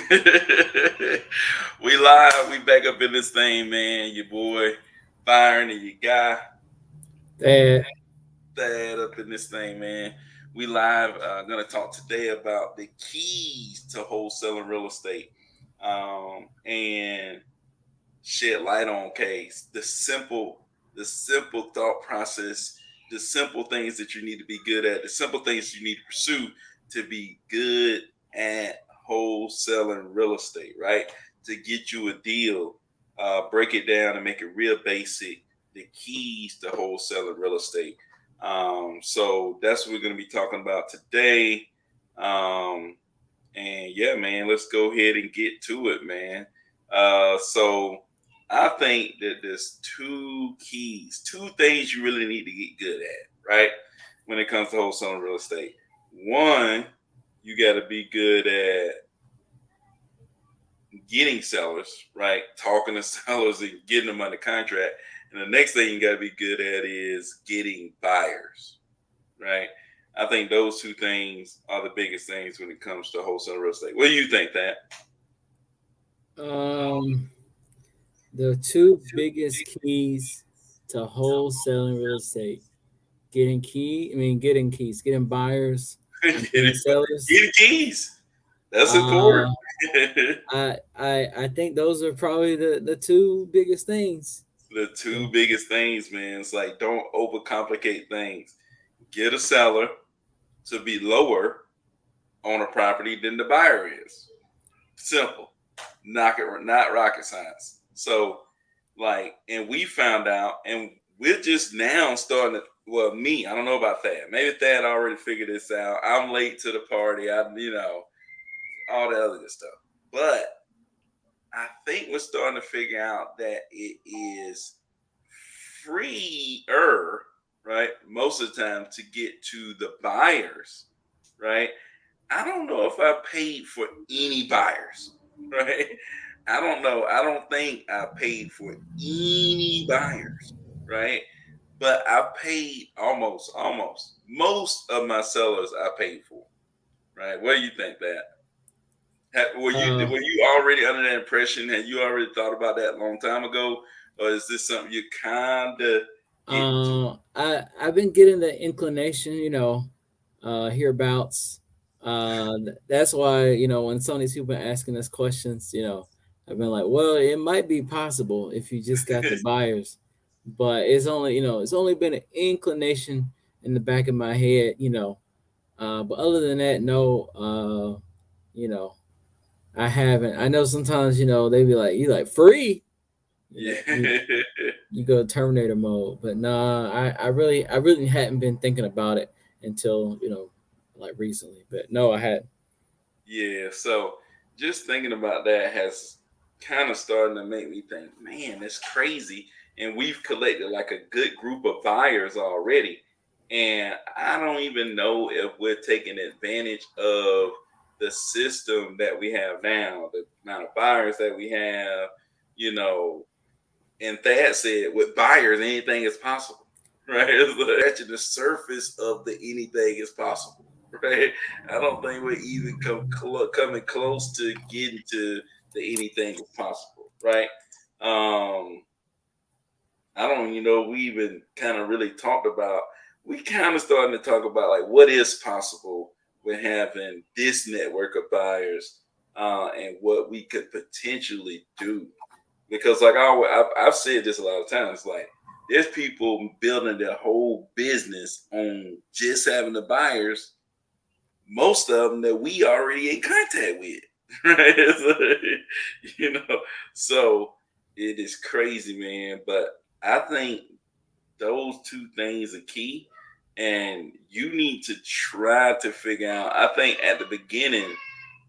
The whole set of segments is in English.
We live. We back up in this thing, man. Your boy Byron and your guy That Thad up in this thing, man. We live. Gonna talk today about the keys to wholesaling real estate, and shed light on case the simple thought process, the simple things that you need to be good at, the simple things you need to pursue to be good at wholesaling real estate, right? To get you a deal, break it down and make it real basic. The keys to wholesaling real estate. So that's what we're going to be talking about today. Um, and yeah, man, let's go ahead and get to it, man. So I think that there's two keys, two things you really need to get good at, right? When it comes to wholesaling real estate. One, you got to be good at getting sellers, right? Talking to sellers and getting them under contract. And the next thing you got to be good at is getting buyers, right? I think those two things are the biggest things when it comes to wholesale real estate. What do you think, that? um the two biggest keys to wholesaling real estate. Getting buyers and getting sellers. Getting keys. That's important. Uh I think those are probably the two biggest things. The two biggest things, man. It's like don't overcomplicate things. Get a seller to be lower on a property than the buyer is. Simple. Knock it, not rocket science. So, like, and we found out, and we're just now starting to. Well, me, I don't know about Thad. Maybe Thad already figured this out. I'm late to the party. All the other good stuff. But I think we're starting to figure out that it is freer, right? Most of the time to get to the buyers, right? I don't know if I paid for any buyers, right? I don't know. I don't think I paid for any buyers, right? But I paid almost most of my sellers I paid for, right? What do you think, that? Uh Were you already under that impression? Had you already thought about that a long time ago, or is this something you kind of getting to? I've been getting the inclination, hereabouts. That's why, when some of these people are asking us questions, I've been like, well, it might be possible if you just got the buyers, but it's only been an inclination in the back of my head, but other than that, no, you know, I haven't. I know sometimes, they be like, you like free, Yeah. you you go Terminator mode. But nah, I really hadn't been thinking about it until like recently. But no, I had. Yeah, so just thinking about that has kind of starting to make me think, man, that's crazy. And we've collected like a good group of buyers already. And I don't even know if we're taking advantage of the system that we have now, the amount of buyers that we have, you know. And Thad said, with buyers, anything is possible, right? It's like scratching the surface of the anything is possible, right? I don't think we're even coming close to getting to the anything is possible, right? Um, I don't, we even kind of really talked about. We kind of starting to talk about like what is possible with having this network of buyers, and what we could potentially do, because like I've said this a lot of times, like there's people building their whole business on just having the buyers, most of them that we already in contact with, right? you know so it is crazy, man, but I think those two things are key, and you need to try to figure out. I think at the beginning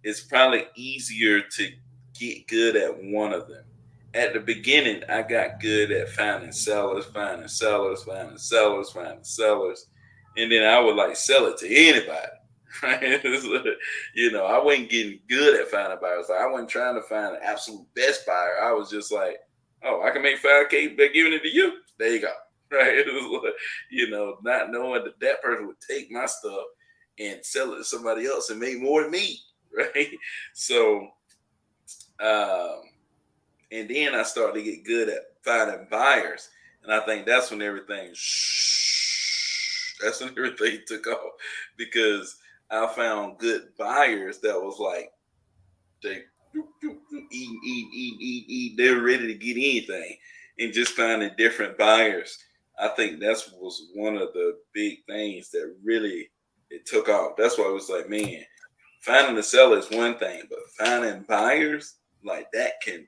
it's probably easier to get good at one of them. At the beginning, I got good at finding sellers, finding sellers, finding sellers, finding sellers, and then I would like sell it to anybody. Right? I wasn't getting good at finding buyers. Like, I wasn't trying to find the absolute best buyer. I was just like, oh, I can make 5K by giving it to you. There you go. Right? It was like, not knowing that that person would take my stuff and sell it to somebody else and make more than me. Right? So Um, and then I started to get good at finding buyers, and I think that's when everything, that's when everything took off because I found good buyers that was like they eat. They're ready to get anything, and just finding different buyers. I think that's was one of the big things that really it took off. That's why I was like, man, finding the seller is one thing, but finding buyers like that can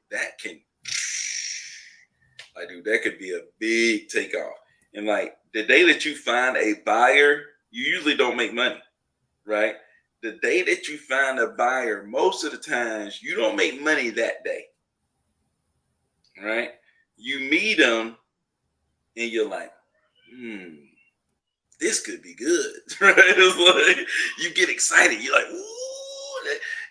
like dude, that could be a big takeoff. And like the day that you find a buyer, you usually don't make money, right? The day that you find a buyer, most of the times you don't make money that day, right? You meet them and you're like, hmm, this could be good, right? It's like you get excited. You're like, ooh,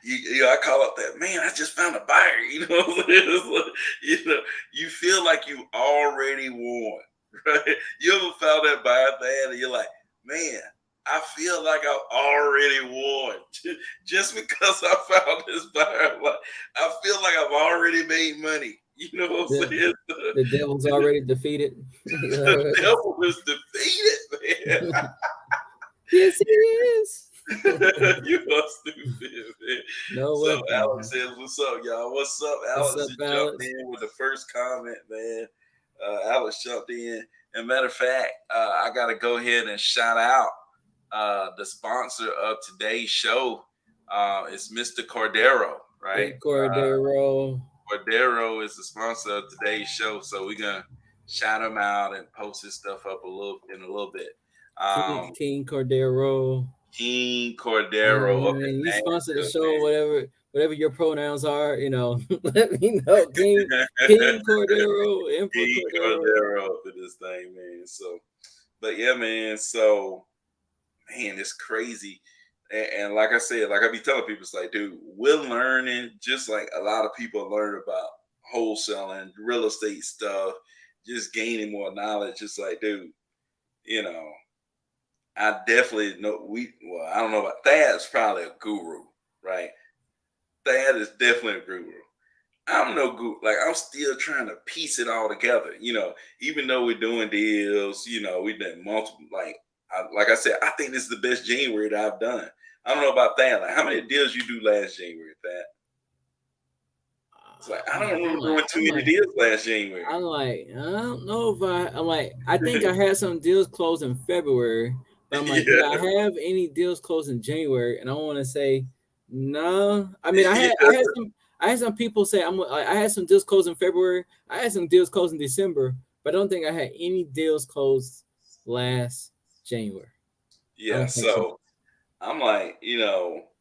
I call up that man. I just found a buyer. You know, it's like, you feel like you already won, right? You ever found that buyer thing and you're like, man, I feel like I've already won just because I found this buyer. Like, I feel like I've already made money. You know what I'm the saying? the devil's already defeated. The devil was defeated, man. Yes, he is. You are stupid, man. No So weapon. Alex says, "What's up, y'all? What's up?" What's Alex up, just jumped Alex? in with the first comment, man. Alex jumped in. And matter of fact, I got to go ahead and shout out the sponsor of today's show. It's Mr. Cordero, right? Big Cordero. Cordero is the sponsor of today's show, so we're gonna shout him out and post his stuff up a little bit. King Um, King Cordero. King Cordero up in You sponsor the Nashville, show, whatever your pronouns are, let me know. King Cordero, Emperor King Cordero. Cordero up in this thing, man. So, but yeah, man. So, man, it's crazy. And like I said, like I be telling people, it's like, dude, we're learning just like a lot of people learn about wholesaling, real estate stuff, just gaining more knowledge. It's like, dude, you know, I definitely know well, I don't know about Thad's probably a guru, right? Thad is definitely a guru. I'm no guru. Like I'm still trying to piece it all together. Even though we're doing deals, we done multiple. Like I said, I think this is the best January that I've done. I don't know about that. Like, how many deals you do last January? That it's like I don't remember doing too I'm many like, deals last January. I don't know if I'm like, I think I had some deals closed in February, but I'm like, did I Yeah, have any deals closed in January? And I want to say no. I mean, yeah, I had some people say I had some deals closed in February. I had some deals closed in December, but I don't think I had any deals closed last January. I yeah. don't think so. So I'm like,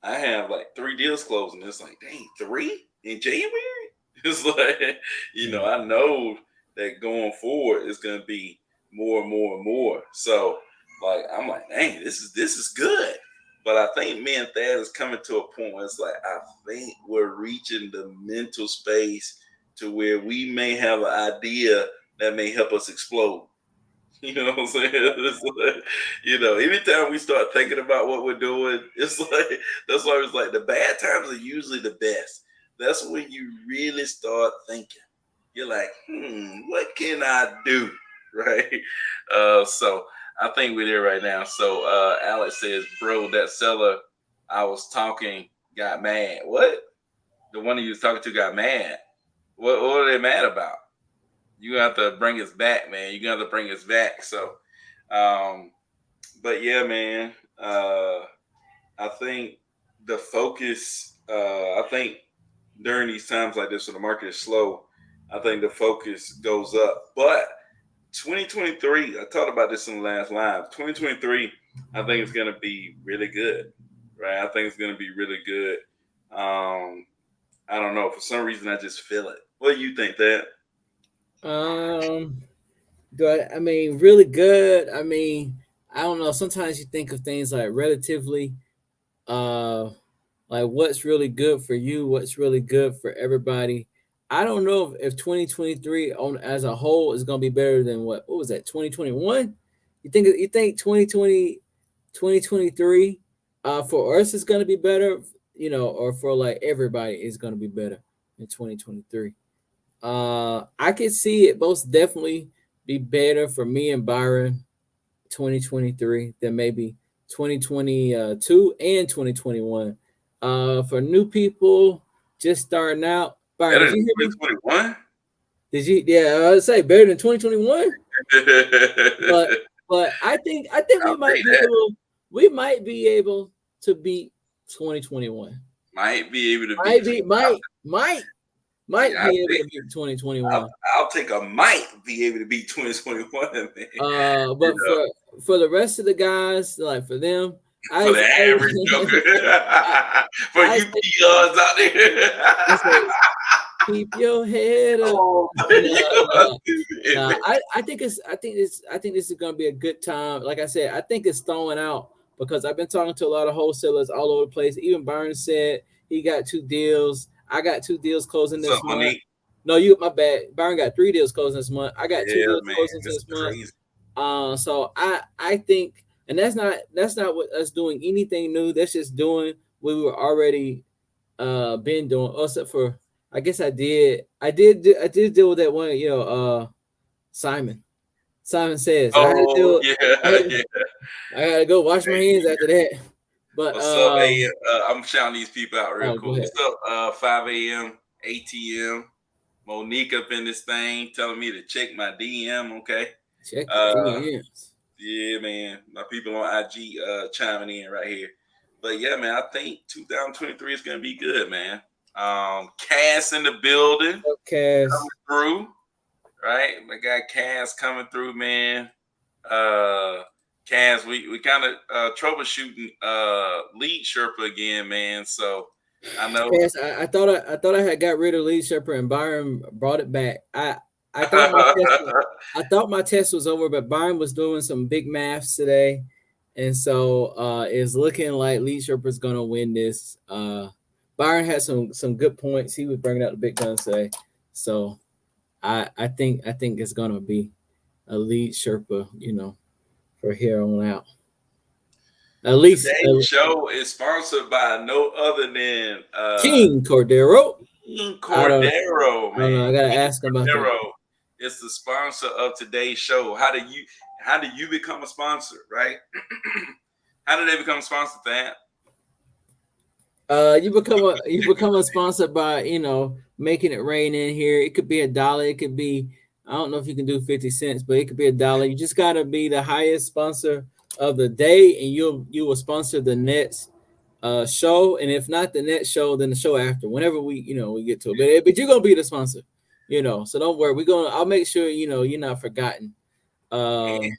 I have like 3 deals closed, and it's like, dang, 3 in January. It's like, Yeah. I know that going forward is gonna be more and more and more. So, like, I'm like, dang, this is good. But I think me and Thad is coming to a point where it's like, I think we're reaching the mental space to where we may have an idea that may help us explode. You know what I'm saying? It's like, anytime we start thinking about what we're doing, it's like that's why it's like the bad times are usually the best. That's when you really start thinking. You're like, what can I do? Right? So I think we're there right now. So Alex says, bro, that seller I was talking got mad. What? The one you was talking to got mad. What are they mad about? You have to bring us back, man. You got to bring us back. So, um, but yeah, man. I think the focus. I think during these times like this, when the market is slow, I think the focus goes up. But 2023, I talked about this in the last live. 2023, I think it's going to be really good, right? I think it's going to be really good. I don't know. For some reason, I just feel it. What do you think, that? Um, I mean, really good. I mean, I don't know. Sometimes you think of things like relatively, uh, like what's really good for you, what's really good for everybody. I don't know if 2023 on as a whole is gonna be better than what was that 2021? You think 2020 for us is gonna be better, or for like everybody is gonna be better. in 2023. I could see it most definitely be better for me and Byron 2023 than maybe 2022 and 2021. For new people just starting out, Byron, Better did than you hear me? 2021. Did you? Yeah, I would say better than 2021. But I think we I'll might take be that. able to beat 2021. Might be able to Might beat. be might Yeah, be able to beat I'll, 2021. I'll take a might be able to beat 2021, man. You But for the rest of the guys, like for them, for the average joker, I, for I you say peons out there. I say keep your head up. Oh, No, yeah, no. man. I think this is gonna be a good time. Like I said, I think it's throwing out because I've been talking to a lot of wholesalers all over the place. Even Byron said he got 2 deals. I got 2 deals closing What's up, this month. Monique? No, you my bad. Byron got 3 deals closing this month. I got two Yeah, deals man, closing this this is month. crazy. So I think, and that's not what us doing anything new. That's just doing what we were already been doing. Except for I guess I did deal with that one. Simon. Simon says I had to Oh, deal. yeah, I had yeah. I had to go wash my hands Hey, after that. But what's up, AM? I'm shouting these people out real oh, go quick. ahead. What's up, 5 a.m. ATM? Monique up in this thing telling me to check my DM. Okay. Check the Uh, DMs. yeah, man. My people on IG chiming in right here. But yeah, man, I think 2023 is gonna be good, man. Cass in the building Okay. through, right? My guy Cass coming through, man. Uh Cass, we kind of troubleshooting lead Sherpa again, man. So I know. Yes, I thought I had got rid of Lee Shepard and Byron brought it back. I thought my test was over, but Byron was doing some big maths today, and so it's looking like Lee Shepard's gonna win this. Byron had some good points. He was bringing out the big guns today, so I think it's gonna be a lead Sherpa, for here on out. At least Today's show is sponsored by no other than King Cordero. King I don't, Cordero, I don't know. man. I gotta King ask him about that. Cordero is the sponsor of today's show. How do you become a sponsor, right? How did they become a sponsor, Thad? You become a sponsor by making it rain in here. It could be $1. It could be, I don't know if you can do 50 cents, but it could be $1. You just gotta be the highest sponsor of the day, and you will sponsor the next show. And if not the next show, then the show after. Whenever we get to it, but you're gonna be the sponsor. So don't worry. I'll make sure you're not forgotten. And, Um,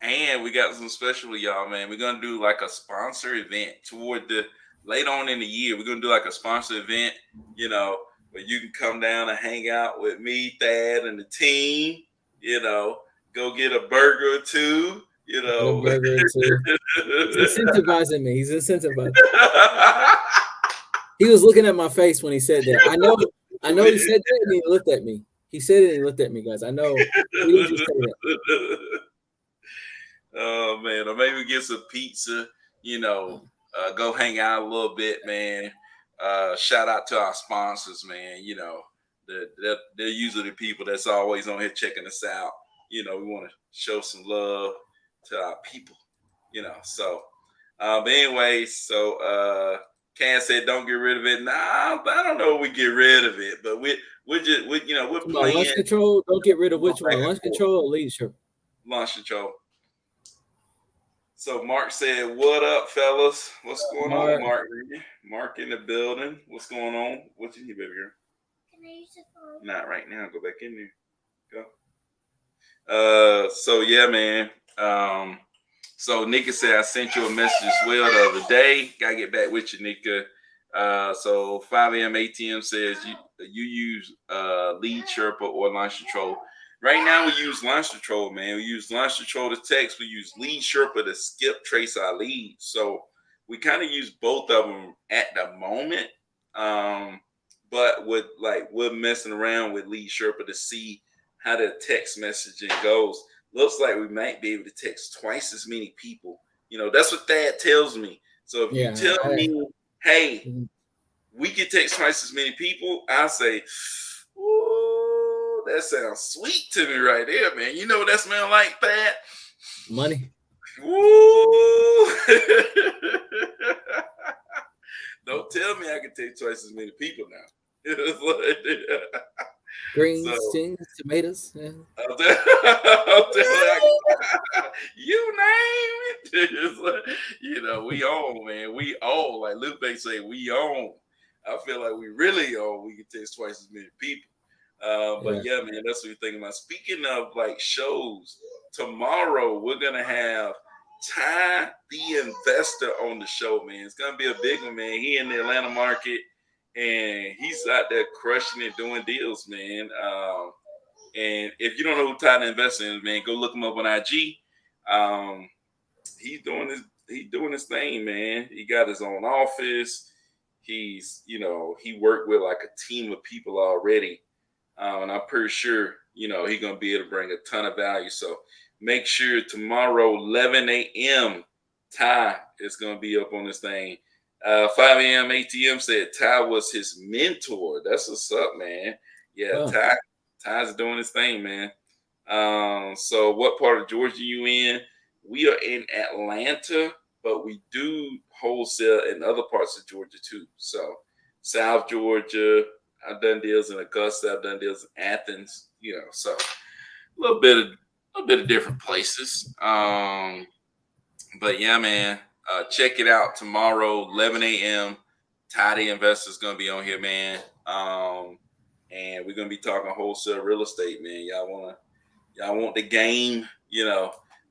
and we got some special, y'all, man. We're gonna do like a sponsor event toward the late on in the year. We're gonna do like a sponsor event, you know, where you can come down and hang out with me, Thad, and the team. You know, go get a burger or two. You get a know. burger too. He's incentivizing me. He's incentivizing. He was looking at my face when he said that. I know he said that and he looked at me. He said it and he looked at me, guys. I know he didn't just say that. Oh man, or maybe get some pizza. You know, go hang out a little bit, man. Shout out to our sponsors, man. You know, they're usually the people that's always on here checking us out. You know, we want to show some love to our people. You know, so but anyway, so Ken said don't get rid of it. Nah, I don't know if we get rid of it, but we're Come on, playing lunch control. Don't get rid of go which back one? and Lunch forth. control or leadership? Launch control. So Mark said, "What up, fellas? What's going on, Mark, Mark? Mark in the building. What's going on? What you need, baby girl? Can I use the phone? Not right now. Go back in there. Go. So yeah, man. So Nika said I sent you a message as well the other day. Gotta get back with you, Nika. So 5 a.m. ATM says you use lead Sherpa or launch control. Right now we use launch control, man. We use launch control to text. We use lead Sherpa to skip trace our leads. So we kind of use both of them at the moment. But we're messing around with lead Sherpa to see how the text messaging goes. Looks like we might be able to text twice as many people. You know, that's what that tells me. So if you yeah, tell me, hey, we could take twice as many people. I say, ooh, that sounds sweet to me right there, man. You know what that smell like, Pat? Money, Woo! Don't tell me I can take twice as many people now. So greens, things, tomatoes. Yeah. I'll tell you, you name it. It's like, we own, man. We own. Like Lupe say, we own. I feel like we really own. We can take twice as many people. But Yeah. yeah, man, that's what we're thinking about. Speaking of like shows, tomorrow we're gonna have Ty the Investor on the show, man. It's gonna be a big one, man. He in the Atlanta market, and he's out there crushing it, doing deals, man. And if you don't know who Ty the Investor is, man, go look him up on IG. Um, he's doing his thing, man. He got his own office. He worked with like a team of people already, and I'm pretty sure he's gonna be able to bring a ton of value. So make sure tomorrow 11 a.m. Ty is gonna be up on this thing. 5 a.m. ATM said Ty was his mentor. That's what's up, man. Yeah, Well, Ty's doing his thing, man. So what part of Georgia you in? We are in Atlanta, but we do wholesale in other parts of Georgia too. So South Georgia, I've done deals in Augusta, I've done deals in Athens, so a little bit of different places. But yeah, man, check it out tomorrow, 11 a.m. Tidy Investor's gonna be on here, man. And we're gonna be talking wholesale real estate, man. Y'all want the game,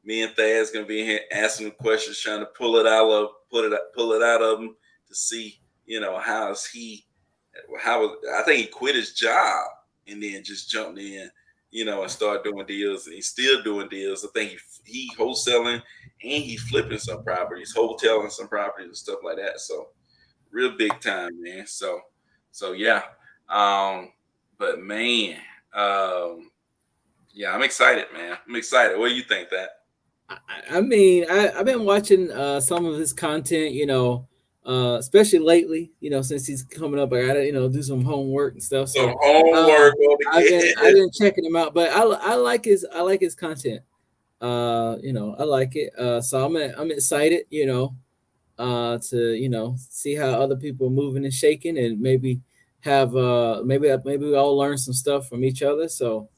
Me and Thad's gonna be in here asking them questions, trying to pull it out of him to see, how I think he quit his job and then just jumped in, and started doing deals. And he's still doing deals. I think he wholesaling and he's flipping some properties, hoteling some properties and stuff like that. So real big time, man. So yeah. But man, yeah, I'm excited, man. I'm excited. What do you think that? I mean, I've been watching some of his content, especially lately, since he's coming up. I gotta, do some homework and stuff. Some So homework on the I've kid. been checking him out, but I like his content. I like it. So I'm excited, to see how other people are moving and shaking, and maybe have maybe we all learn some stuff from each other. So,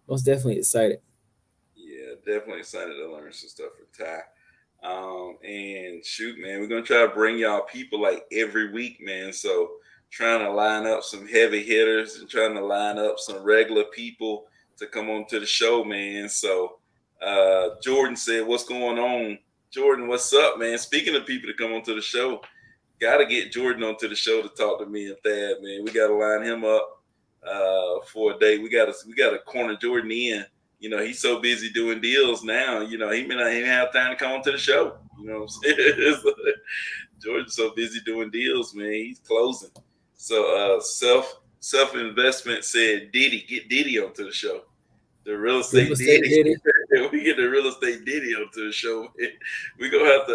most definitely excited. Yeah, definitely excited to learn some stuff from Ty. And shoot, man, we're gonna try to bring y'all people like every week, man. So trying to line up some heavy hitters and trying to line up some regular people to come on to the show, man. So Jordan said, "What's going on, Jordan? What's up, man?" Speaking of people to come onto the show, got to get Jordan onto the show to talk to me and Thad, man. We got to line him up for a day. We got to corner Jordan in. He's so busy doing deals now. He may not even have time to come onto the show. You know what I'm saying? Jordan's so busy doing deals, man. He's closing. So self investment said Diddy, get Diddy onto the show. The real Real estate estate Diddy. Diddy. We get the real estate Diddy onto the show. Man. We gonna have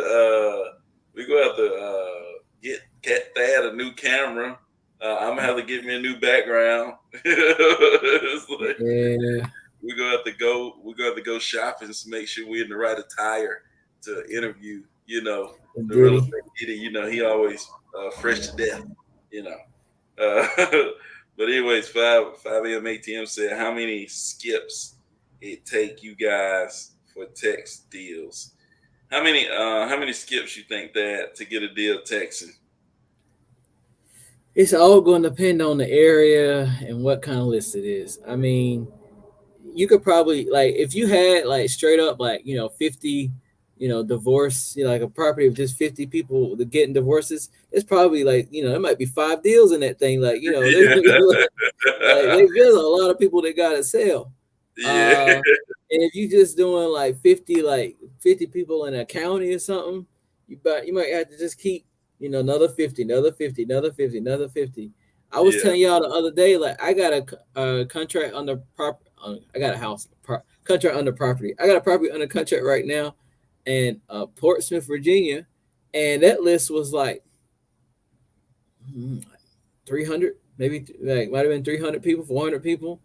to get Cat Thad a new camera. I'm gonna have to get me a new background. It's like, Yeah, we're gonna have to go shopping to make sure we're in the right attire to interview. The real Diddy. estate Diddy. He always fresh to death. You know. Uh, but anyways, five a.m. ATM said how many skips it take you guys for text deals. How many skips you think that to get a deal texting? It's all going to depend on the area and what kind of list it is. I mean, you could probably, like, if you had like straight up like 50, divorce, like a property of just 50 people getting divorces. It's probably like there might be 5 deals in that thing. Like Yeah. like there's a lot of people that got to sell. Yeah. Uh, and if you just doing like 50 people in a county or something, you might have to just keep another 50, another 50, another 50, another 50. I was Yeah. telling y'all the other day, like I got a contract under I got a house contract under property. I got a property under contract right now, in Portsmouth, Virginia, and that list was like mm, 300, maybe like might have been 300 people, 400 people.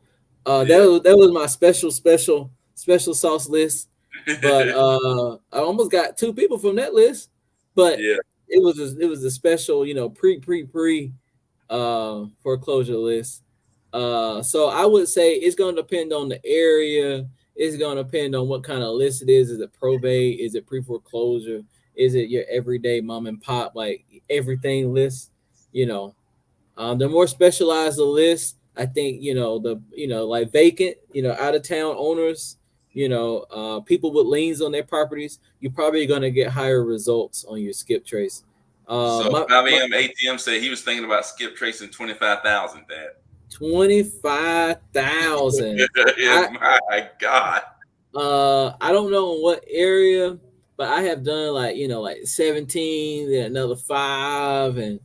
Yeah. That was my special sauce list. But I almost got two people from that list. But Yeah. it was a special, pre foreclosure list. So I would say it's going to depend on the area. It's going to depend on what kind of list it is. Is it probate? Is it pre foreclosure? Is it your everyday mom and pop like everything list? You know, the more specialized the list, I think like vacant, out of town owners, people with liens on their properties, you're probably going to get higher results on your skip trace. So My 5 a.m. ATM said he was thinking about skip tracing 25,000. Dad. 25,000. Yeah, I my God. I don't know in what area, but I have done like like 17, then another five, and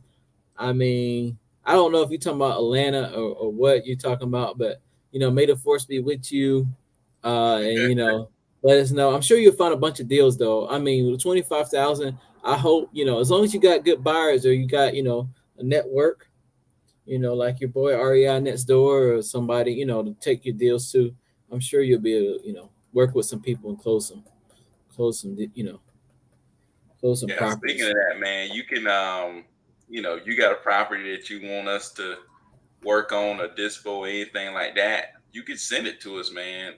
I mean, I don't know if you're talking about Atlanta or what you're talking about, but may the force be with you. And let us know. I'm sure you'll find a bunch of deals though. I mean, with 25,000, I hope, as long as you got good buyers or you got, a network, like your boy REI next door or somebody, to take your deals to, I'm sure you'll be able to, work with some people and close some, close some Yeah, speaking properties. of that, man, you can you got a property that you want us to work on or dispo or anything like that, you can send it to us, man.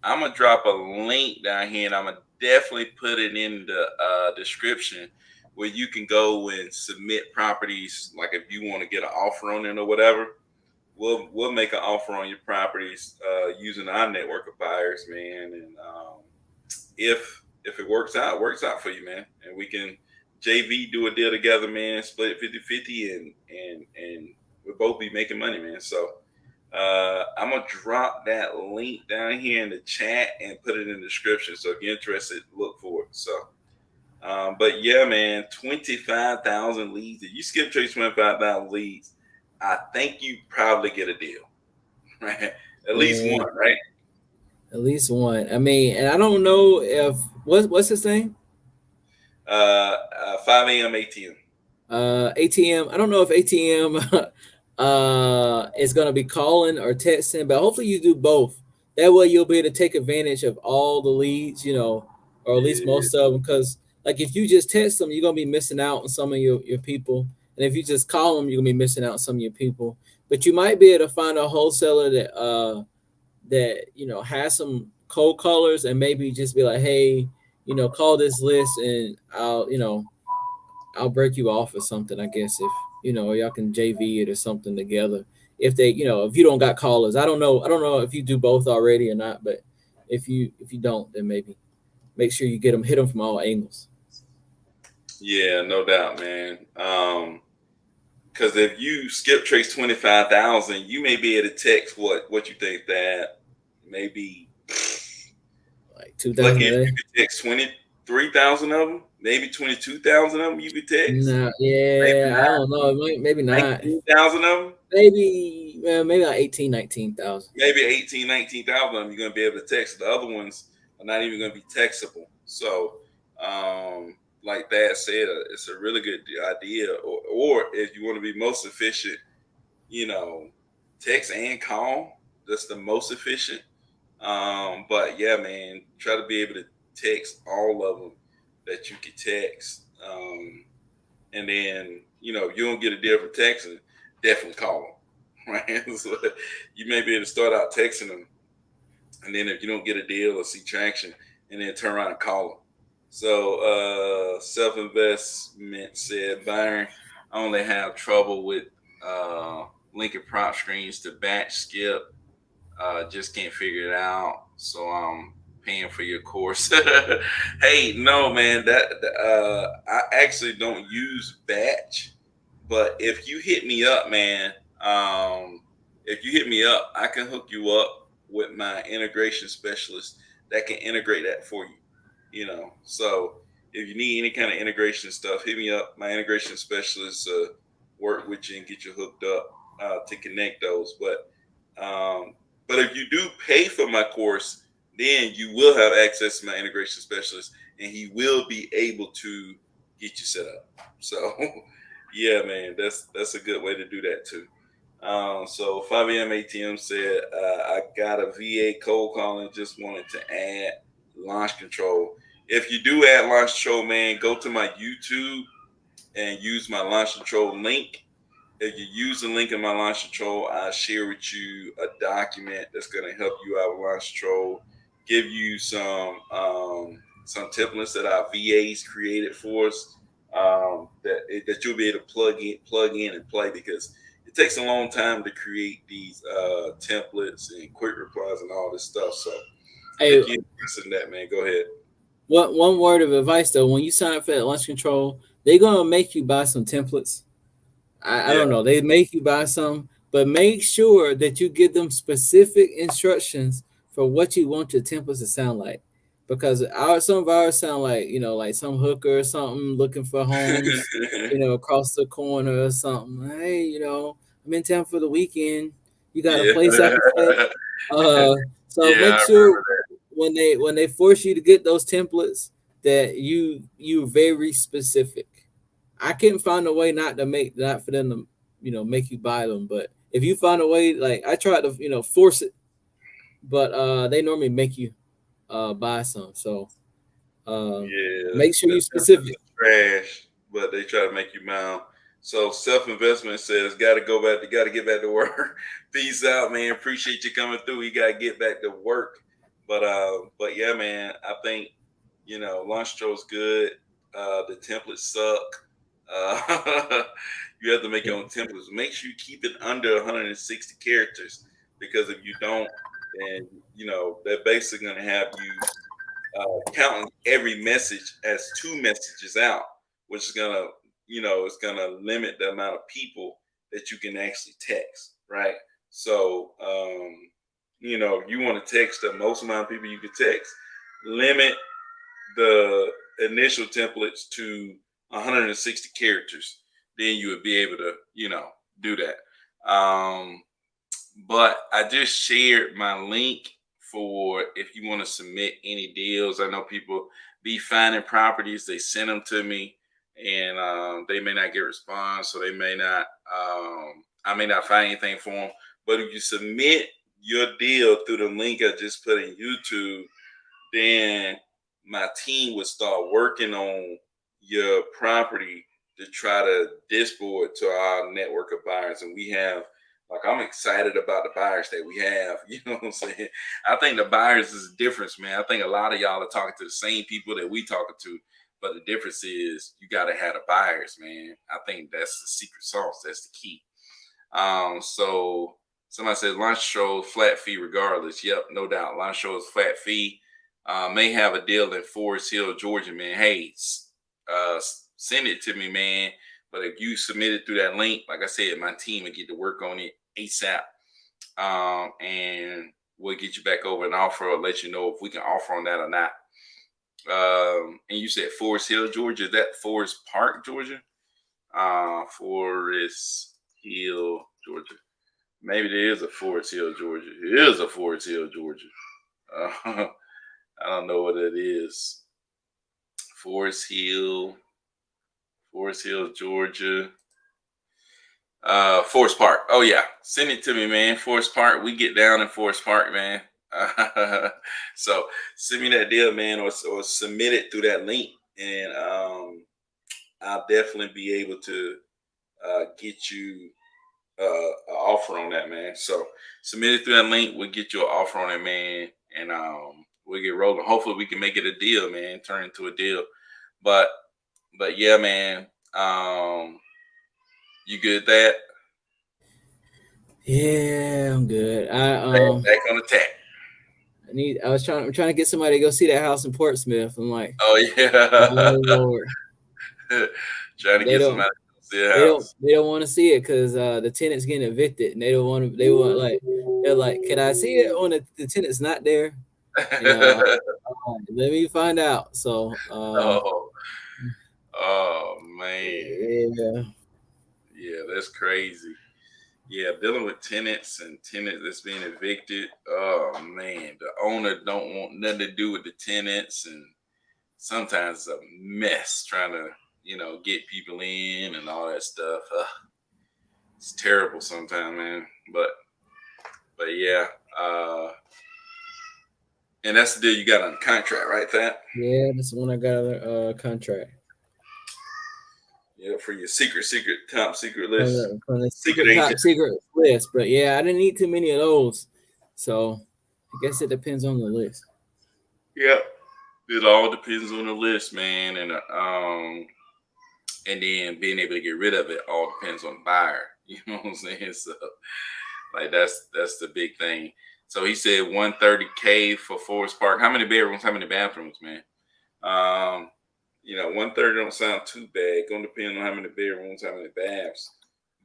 I'm gonna drop a link down here, and I'm gonna definitely put it in the description where you can go and submit properties. Like if you want to get an offer on it or whatever, we'll make an offer on your properties using our network of buyers, man. And if it works out for you, man, and we can JV do a deal together, man, split it 50-50, and we'll both be making money, man. So I'm gonna drop that link down here in the chat and put it in the description. So if you're interested, look for it. So, but yeah, man, 25,000 leads. If you skip trace 25,000 leads, I think you probably get a deal, right? At least Yeah, one, right? at least one. I mean, and I don't know if what's his name? 5 a.m. ATM. ATM. I don't know if ATM is gonna be calling or texting, but hopefully you do both. That way you'll be able to take advantage of all the leads, or at least Yeah, most of them. Because like if you just text them, you're gonna be missing out on some of your people, and if you just call them, you're gonna be missing out on some of your people. But you might be able to find a wholesaler that has some cold colors and maybe just be like, hey, call this list and I'll break you off or something. I guess if y'all can JV it or something together. If they, if you don't got callers, I don't know if you do both already or not. But if you don't, then maybe make sure you hit them from all angles. yeah, no doubt, man. Because if you skip trace 25,000, you may be able to text what you think that maybe Like 2,000 lucky a if you day. could text 23,000 of them, maybe 22,000 of them you could text, Nah, maybe yeah, I don't know. Maybe not. 19,000 of them, Maybe maybe like 18, 19,000. maybe 18, 19,000 of them you're going to be able to text. The other ones are not even going to be textable. So, like Dad said, it's a really good idea. Or if you want to be most efficient, you know, text and call. That's the most efficient. But yeah, man, try to be able to text all of them that you can text. And then, if you don't get a deal for texting, definitely call them. Right. So you may be able to start out texting them. And then if you don't get a deal or see traction, and then turn around and call them. So self investment said, Byron, I only have trouble with linking prop screens to batch skip. Just can't figure it out. So I'm paying for your course. Hey, no, man, I actually don't use batch, but if you hit me up, man, um, if you hit me up, I can hook you up with my integration specialist that can integrate that for you. So if you need any kind of integration stuff, hit me up. My integration specialist work with you and get you hooked up to connect those. Um, but if you do pay for my course, then you will have access to my integration specialist, and he will be able to get you set up. So Yeah, man, that's a good way to do that too. So 5 a.m. ATM said, I got a VA cold calling, just wanted to add launch control. If you do add launch control, man, go to my YouTube and use my launch control link. If you use the link in my launch control, I share with you a document that's going to help you out with launch control, give you some templates that our VAs created for us, that you'll be able to plug in and play, because it takes a long time to create these templates and quick replies and all this stuff. So Hey, if you're interested in that, man, go ahead. one word of advice though: when you sign up for that launch control, they're gonna make you buy some templates. I Yeah. don't know. They make you buy some, but make sure that you give them specific instructions for what you want your templates to sound like. Because some of ours sound like, like some hooker or something looking for homes, across the corner or something. Hey, I'm in town for the weekend. You got a Yeah. place I can stay. So Yeah, make I sure remember that. when they force you to get those templates that you very specific. I couldn't find a way not for them to make you buy them. But if you find a way, like I tried to force it, but they normally make you buy some. So Yeah, make sure the you templates specific. are trash, but they try to make you mount. So self investment says, got to go back. Got to get back to work. Peace out, man. Appreciate you coming through. You got to get back to work. But yeah, man. I think launch is good. The templates suck. You have to make Yeah. your own templates. Make sure you keep it under 160 characters, because if you don't, then they're basically gonna have you counting every message as two messages out, which is gonna, it's gonna limit the amount of people that you can actually text, right? So, if you want to text the most amount of people you can text, limit the initial templates to 160 characters. Then you would be able to, do that. But I just shared my link for if you want to submit any deals. I know people be finding properties, they send them to me, and they may not get a response, so they may not. I may not find anything for them. But if you submit your deal through the link I just put in YouTube, then my team would start working on your property to try to dispo it to our network of buyers. And we have, like, I'm excited about the buyers that we have. You know what I'm saying? I think the buyers is a difference, man. I think a lot of y'all are talking to the same people that we talking to, but the difference is you got to have the buyers, man. I think that's the secret sauce. That's the key. So somebody says launch shows flat fee regardless. Yep, no doubt. Launch shows flat fee. May have a deal in Forest Hill, Georgia, man. Hey, send it to me, man. But if you submit it through that link, like I said, my team will get to work on it ASAP. And we'll get you back over an offer or let you know if we can offer on that or not. And you said Forest Hill, Georgia. Is that Forest Park, Georgia? Forest Hill, Georgia. Maybe there is a Forest Hill, Georgia. It is a Forest Hill, Georgia. Uh, I don't know what it is. Forest Hill, Forest Hill, Georgia. Forest Park. Oh yeah, send it to me, man. Forest Park. We get down in Forest Park, man. So send me that deal, man, or submit it through that link, and I'll definitely be able to get you an offer on that, man. So submit it through that link. We'll get you an offer on it, man, and we'll get rolling. Hopefully, we can make it a deal, man. Turn into a deal. But yeah, man. You good at that? Yeah, I'm good. Back on attack. I'm trying to get somebody to go see that house in Portsmouth. I'm like, Oh oh yeah. Lord, Trying to they get don't. somebody to see a They don't house. they don't want to see it because the tenant's getting evicted, and they don't want to. They want like they're like, can I see it when the tenant's not there? Let me find out. So Oh, oh man. yeah, Yeah, that's crazy. Yeah, dealing with tenants and tenants that's being evicted. Oh man, the owner don't want nothing to do with the tenants, and sometimes it's a mess trying to. get people in and all that stuff. It's terrible sometimes, man. But yeah, uh, and that's the deal you got on the contract, right? That Yeah, that's when I got a contract yeah, for your top secret from list, the secret secret agent. top secret list. But yeah, I didn't need too many of those. So I guess it depends on the list. Yep. It all depends on the list, man, and then being able to get rid of it all depends on the buyer. You know what I'm saying? So like that's the big thing. So he said 130K for Forest Park. How many bedrooms? How many bathrooms, man? 130 don't sound too bad. Gonna depend on how many bedrooms, how many baths.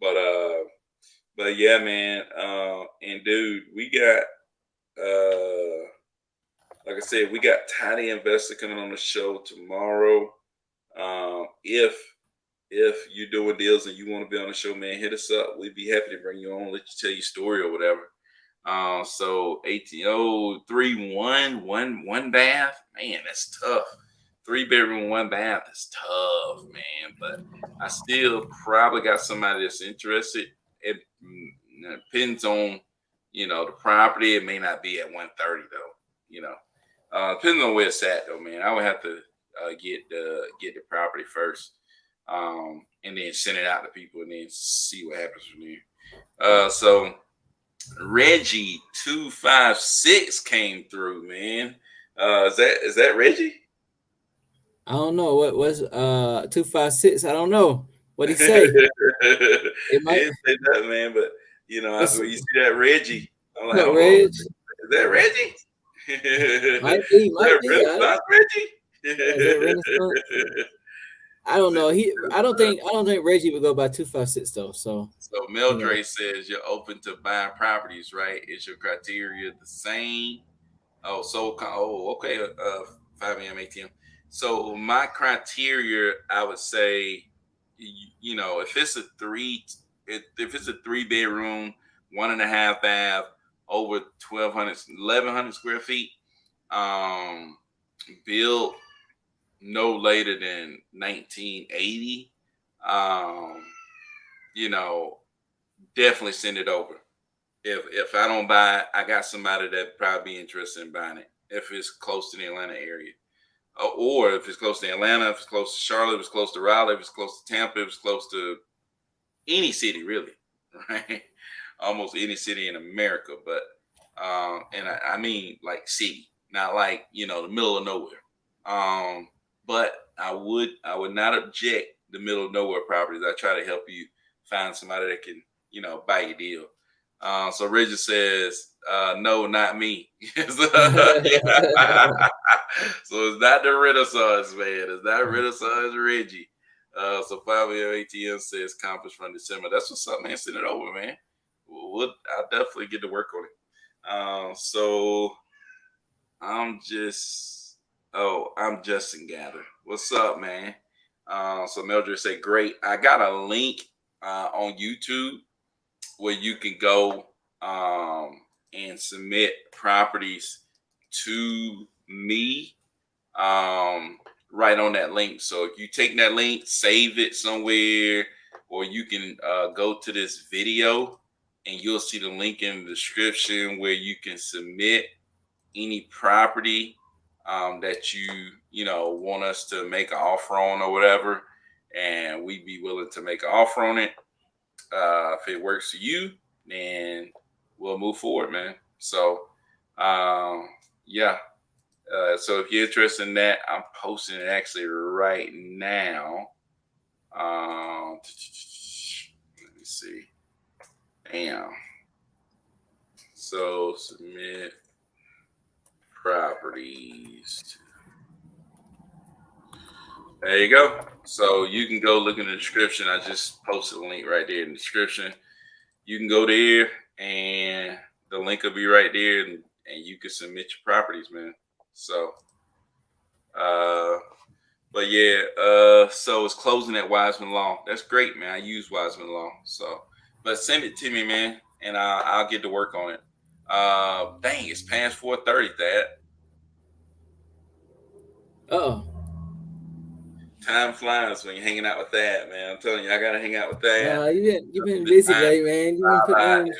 But yeah, man. And dude, we got like I said, we got Tiny Investor coming on the show tomorrow. If you're doing deals and you want to be on the show, man, hit us up. We'd be happy to bring you on, let you tell your story or whatever. So 18 one bath, man, that's tough. 3 bedroom, 1 bath, that's tough, man. But I still probably got somebody that's interested. It depends on the property. It may not be at 130 though. Depends on where it's at though, man. I would have to get the property first, and then send it out to people, and then see what happens from there. So Reggie 256 came through, man. Is that Reggie? I don't know what was 256. I don't know what he He say. It might didn't say that, man. But what's when you see that Reggie, I'm like, what hold on, Reg? is that Reggie? Might Is be, that might be. Renaissance Is that Renaissance? Reggie? I don't know. He Renaissance. I don't think Reggie would go by 256 though. So So you know. Meldre says you're open to buying properties, right? Is your criteria the same? Okay. 5 a.m., 8 p.m. So my criteria, I would say, if it's a if it's a 3 bedroom, 1.5 bath, over 1,200, 1,100 square feet, um, built no later than 1980, um, you know, definitely send it over. If I don't buy it, I got somebody that probably be interested in buying it if it's close to the Atlanta area. Or if it's close to Atlanta, if it's close to Charlotte, if it's close to Raleigh, if it's close to Tampa, if it's close to any city, really, right? Almost any city in America, but and I mean like city, not like the middle of nowhere. But I would not object the middle of nowhere properties. I try to help you find somebody that can buy your deal. So Reggie says, no, not me. So it's not the Renaissance man. It's not Renaissance Reggie. So 5 ATM says conference from December. That's what's up, man. Send it over, man. I'll definitely get to work on it. So I'm just, I'm Justin Gather. What's up, man? So Mildred said, great. I got a link on YouTube where you can go and submit properties to me, right on that link. So if you take that link, save it somewhere, or you can go to this video and you'll see the link in the description where you can submit any property that you want us to make an offer on or whatever, and we'd be willing to make an offer on it. If it works for you, then we'll move forward, man. So, yeah. So if you're interested in that, I'm posting it actually right now. Let me see. Damn. So submit properties. There you go. So you can go look in the description. I just posted a link right there in the description. You can go there and the link will be right there, and you can submit your properties, man. So uh but yeah, so it's closing at Wiseman Law. That's great, man. I use Wiseman Law. So but send it to me, man, and I'll get to work on it. Dang, it's past 4:30, That Oh, time flies when you're hanging out with that, man. I'm telling you, I gotta hang out with that. You've been The busy time lately, man. You've been fly putting by. in.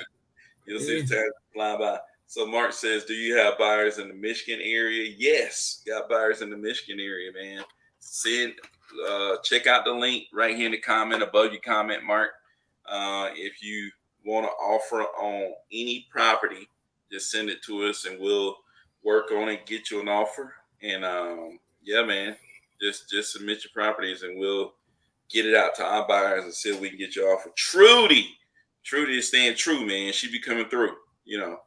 You'll see Yeah. the time fly by. So Mark says, "Do you have buyers in the Michigan area?" Yes, got buyers in the Michigan area, man. Send, check out the link right here in the comment above your comment, Mark. If you want to offer on any property, just send it to us, and we'll work on it, get you an offer, and yeah, man, just submit your properties, and we'll get it out to our buyers and see if we can get you offer. Trudy is staying true, man. She be coming through, you know.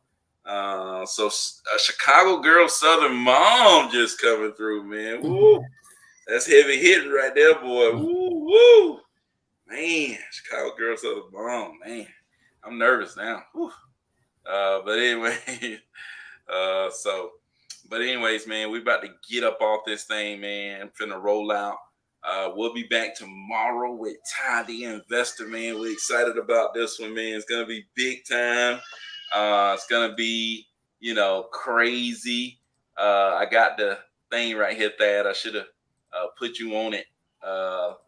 So a Chicago girl, Southern mom, just coming through, man. Woo, that's heavy hitting right there, boy. Woo, woo, man. Chicago girl, Southern mom, man. I'm nervous now. Woo. But anyway, so, but anyways, man, we about to get up off this thing, man. I'm finna roll out. We'll be back tomorrow with Ty the Investor, man. We're excited about this one, man. It's gonna be big time. It's gonna be, crazy. I got the thing right here, Thad. I should have put you on it.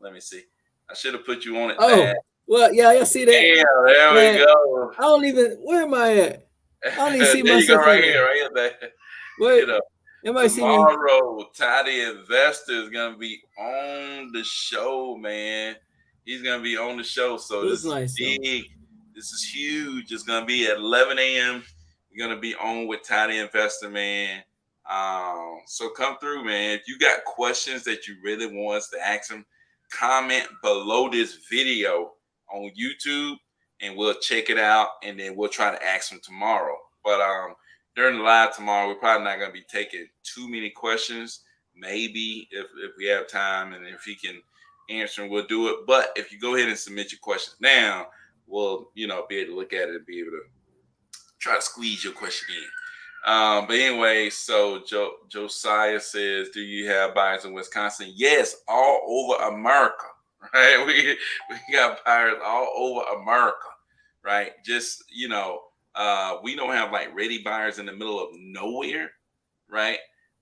Let me see. I should have put you on it, Thad. Oh, well, yeah, I see that. Yeah, there we Man, go. I don't even. Where am I at? I don't even see There you go, myself in right there. here, right here, Thad. Where You know. anybody see me? Tomorrow, Ty the Investor is gonna be on the show, man. He's gonna be on the show. So Looks this is nice though. big. This is huge. It's gonna be at 11 a.m. You're gonna be on with Ty the Investor, man. So come through, man. If you got questions that you really want us to ask him, comment below this video on YouTube, and we'll check it out, and then we'll try to ask him tomorrow. But during the live tomorrow, we're probably not going to be taking too many questions. Maybe if we have time and if he can answer, we'll do it. But if you go ahead and submit your questions now, we'll be able to look at it and be able to try to squeeze your question in. But anyway, so Josiah says, "Do you have buyers in Wisconsin?" Yes, all over America. Right? We got buyers all over America. Right? Just we don't have like ready buyers in the middle of nowhere, right?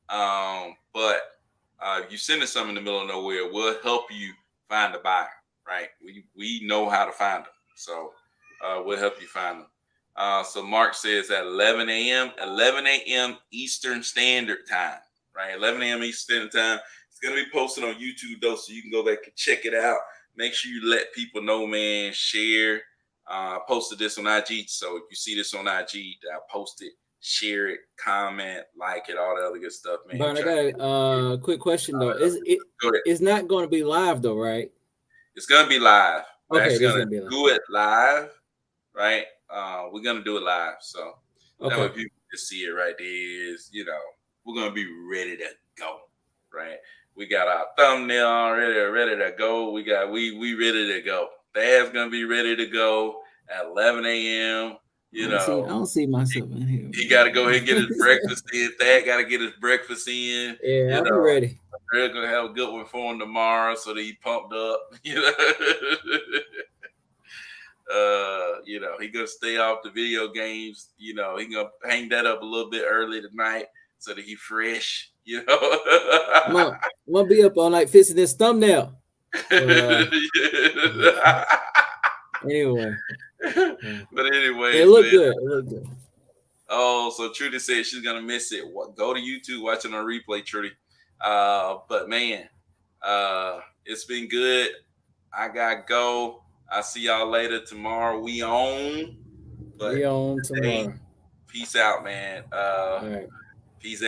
But if you send us some in the middle of nowhere, we'll help you find a buyer, right? We know how to find them, so we'll help you find them. So Mark says at 11 a.m. Eastern Standard Time, right? 11 a.m. Eastern Standard Time. It's gonna be posted on YouTube though, so you can go back and check it out. Make sure you let people know, man. Share. I posted this on IG, so if you see this on IG, I post it, share it, comment, like it, all the other good stuff, man. Brian, I got a quick question though. Is it? Go ahead. It's not going to be live though, right? It's gonna be live. We're Okay, actually this is gonna gonna be live. do it live, right? We're gonna do it live, so that way Okay. people can see it right there. Is we're gonna be ready to go, right? We got our thumbnail already, ready to go. We ready to go. Dad's gonna be ready to go at 11 a.m. You I know, don't see he, myself in here, he got to go ahead and get his man. breakfast in. Dad got to get his breakfast in. Yeah, You I'll be know, ready. we're gonna have a good one for him tomorrow, so that he pumped up. He gonna stay off the video games. He gonna hang that up a little bit early tonight so that he fresh. I'm gonna be up all night fixing this thumbnail. But anyway, But it anyways, looked man. good. It looked good. Oh, so Trudy said she's gonna miss it. Go to YouTube, watching on replay, Trudy. But man, it's been good. I gotta go. I'll see y'all later tomorrow. We on. But We on today, tomorrow. peace out, man. All right. Peace out.